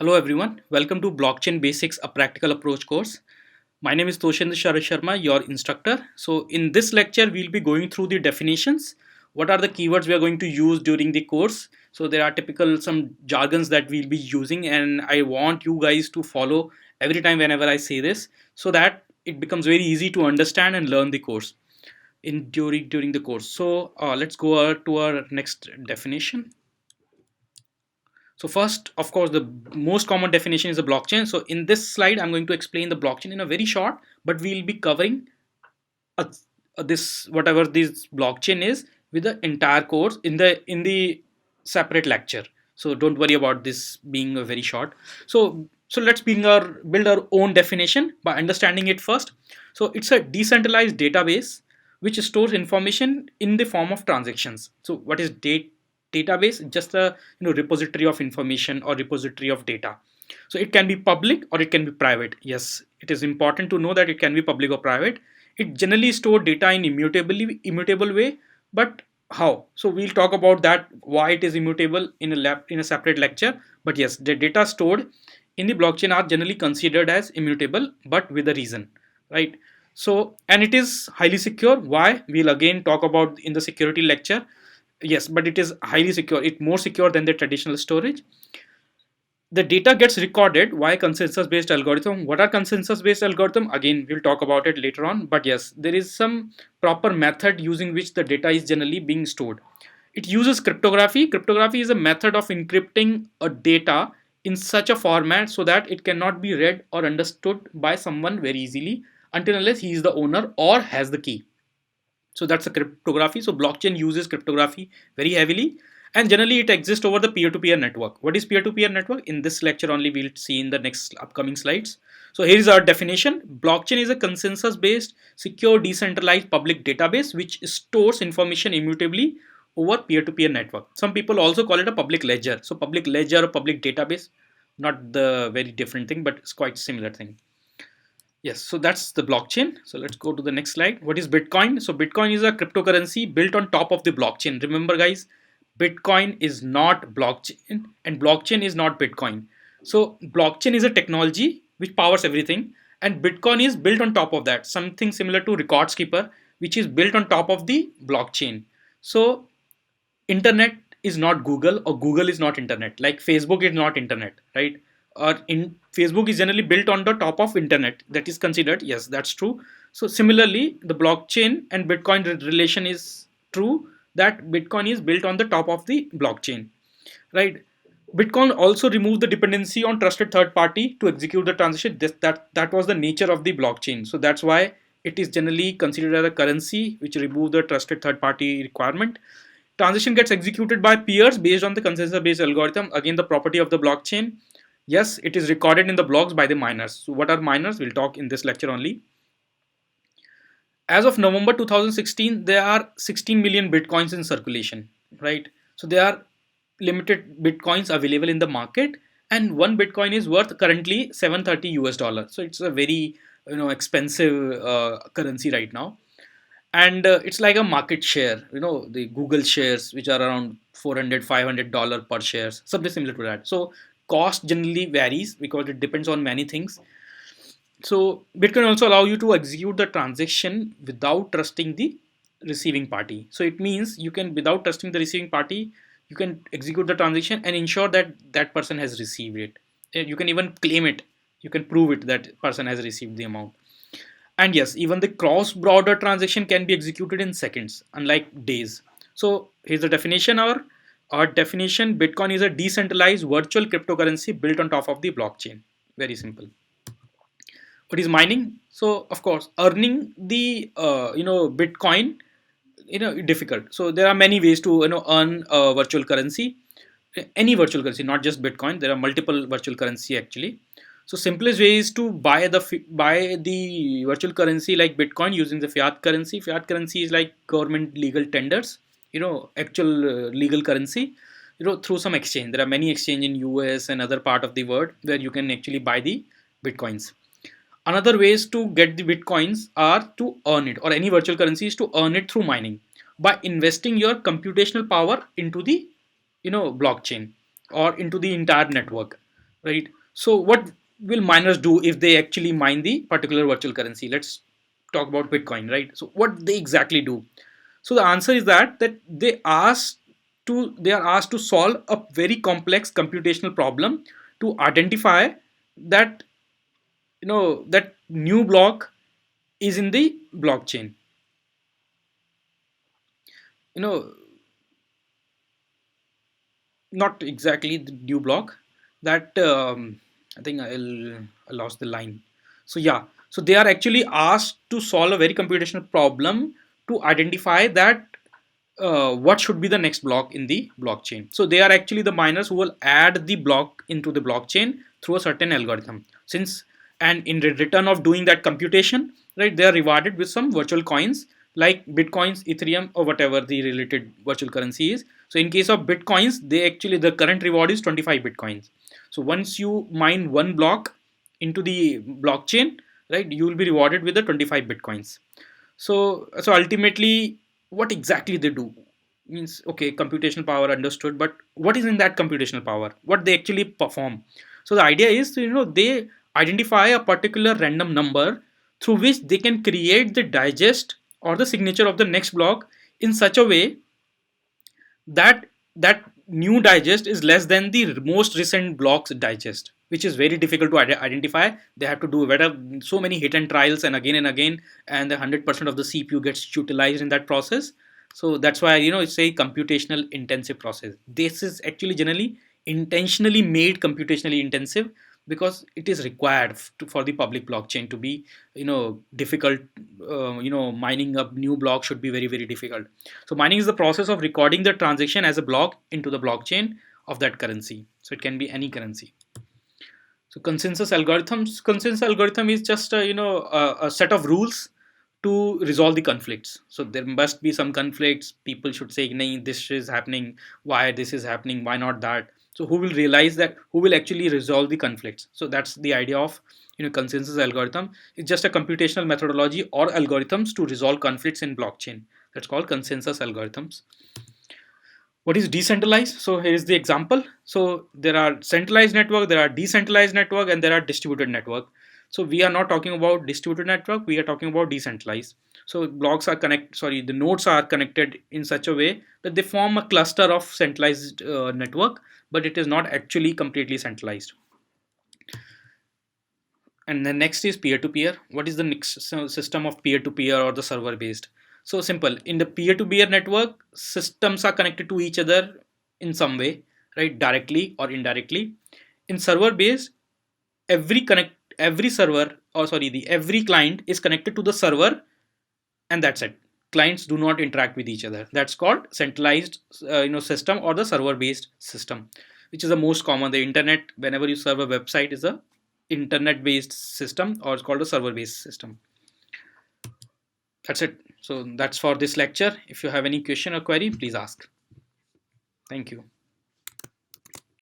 Hello everyone, welcome to Blockchain Basics, a practical approach course. My name is Toshendra Sharma, your instructor. So in this lecture, we'll be going through the definitions. What are the keywords we are going to use during the course? So there are typical some jargons that we'll be using, and I want you guys to follow every time whenever I say this, so that it becomes very easy to understand and learn the course in during the course. So let's go to our next definition. So first, of course, the most common definition is a blockchain. So in this slide, I'm going to explain the blockchain in a very short, but we'll be covering a, this whatever this blockchain is with the entire course in the separate lecture. So don't worry about this being a very short. So let's build our own definition by understanding it first. So it's a decentralized database which stores information in the form of transactions. So what is database? Just a repository of information or repository of data. So it can be public or it can be private. Yes, it is important to know that it can be public or private. It generally store data in immutable way, but how? So we'll talk about that, why it is immutable in a separate lecture. But yes, the data stored in the blockchain are generally considered as immutable, but with a reason, right? So, and it is highly secure. Why? We'll again talk about in the security lecture. Yes, but it is highly secure. It's more secure than the traditional storage. The data gets recorded. Why consensus based algorithm? What are consensus based algorithm? Again, we'll talk about it later on, but yes, there is some proper method using which the data is generally being stored. It uses cryptography is a method of encrypting a data in such a format so that it cannot be read or understood by someone very easily until unless he is the owner or has the key. So that's a cryptography. So blockchain uses cryptography very heavily, and generally it exists over the peer-to-peer network. What is peer-to-peer network? In this lecture only we'll see in the next upcoming slides. So here is our definition. Blockchain is a consensus based secure decentralized public database which stores information immutably over peer-to-peer network. Some people also call it a public ledger. So public ledger or public database, not the very different thing, but it's quite similar thing. Yes, so that's the blockchain. So let's go to the next slide. What is Bitcoin? So Bitcoin is a cryptocurrency built on top of the blockchain. Remember, guys, Bitcoin is not blockchain and blockchain is not Bitcoin. So blockchain is a technology which powers everything, and Bitcoin is built on top of that. Something similar to records keeper, which is built on top of the blockchain. So internet is not Google, or Google is not internet. Like Facebook is not internet, right? Or in Facebook is generally built on the top of internet. That is considered, yes, that's true. So similarly, the blockchain and Bitcoin relation is true, that Bitcoin is built on the top of the blockchain, right? Bitcoin also removed the dependency on trusted third party to execute the transaction. That was the nature of the blockchain. So that's why it is generally considered as a currency which removes the trusted third party requirement. Transaction gets executed by peers based on the consensus based algorithm. Again, the property of the blockchain. Yes, it is recorded in the blocks by the miners. So what are miners? We'll talk in this lecture only. As of November 2016, there are 16 million bitcoins in circulation, right? So there are limited bitcoins available in the market, and one bitcoin is worth currently 730 US dollar. So it's a very expensive currency right now, and it's like a market share. The Google shares, which are around 400 $500 per shares, something similar to that. So cost generally varies because it depends on many things. So Bitcoin also allow you to execute the transaction without trusting the receiving party. So it means you can, without trusting the receiving party, you can execute the transaction and ensure that that person has received it. You can even claim it. You can prove it that person has received the amount. And yes, even the cross-border transaction can be executed in seconds, unlike days. So here's the definition. Our definition: Bitcoin is a decentralized virtual cryptocurrency built on top of the blockchain. Very simple. What is mining? So of course, earning the Bitcoin difficult. So there are many ways to earn a virtual currency, any virtual currency, not just Bitcoin. There are multiple virtual currency actually. So simplest way is to buy the virtual currency like Bitcoin using the fiat currency. Fiat currency is like government legal tenders, actual legal currency, through some exchange. There are many exchange in US and other part of the world where you can actually buy the Bitcoins. Another ways to get the Bitcoins are to earn it, or any virtual currency is to earn it through mining by investing your computational power into the blockchain or into the entire network. right? So what will miners do if they actually mine the particular virtual currency? Let's talk about Bitcoin, right? So what they exactly do? So the answer is that they are asked to solve a very complex computational problem to identify that that new block is in the blockchain. You know, not exactly the new block. That I think I lost the line. So yeah, so they are actually asked to solve a very computational problem to identify that what should be the next block in the blockchain. So they are actually the miners who will add the block into the blockchain through a certain algorithm. Since and in return of doing that computation, right, they are rewarded with some virtual coins like Bitcoins, Ethereum, or whatever the related virtual currency is. So in case of Bitcoins, they actually the current reward is 25 Bitcoins. So once you mine one block into the blockchain, right, you will be rewarded with the 25 Bitcoins. So ultimately, what exactly they do means, okay, computational power understood, but what is in that computational power? What they actually perform? So the idea is, they identify a particular random number through which they can create the digest or the signature of the next block in such a way that that new digest is less than the most recent block's digest, which is very difficult to identify. They have to do better so many hit and trials and again, and the 100% of the CPU gets utilized in that process. So that's why it's a computational intensive process. This is actually generally intentionally made computationally intensive because it is required for the public blockchain to be difficult. Mining a new block should be very very difficult. So mining is the process of recording the transaction as a block into the blockchain of that currency. So it can be any currency. So consensus algorithm is just a set of rules to resolve the conflicts. So there must be some conflicts. People should say, "Nahi, this is happening. Why this is happening? Why not that?" So who will realize that? Who will actually resolve the conflicts? So that's the idea of consensus algorithm. It's just a computational methodology or algorithms to resolve conflicts in blockchain. That's called consensus algorithms. What is decentralized? So here is the example. So there are centralized network, there are decentralized network, and there are distributed network. So we are not talking about distributed network, we are talking about decentralized. So the nodes are connected in such a way that they form a cluster of centralized network, but it is not actually completely centralized. And then next is peer-to-peer. What is the next system of peer-to-peer or the server based? So simple. In the peer-to-peer network, systems are connected to each other in some way, right? Directly or indirectly. In server based, every server, or sorry, the every client is connected to the server, and that's it. Clients do not interact with each other. That's called centralized system or the server based system, which is the most common. The internet, whenever you serve a website, is a internet based system, or it's called a server based system. That's it. So that's for this lecture. If you have any question or query, please ask. Thank you.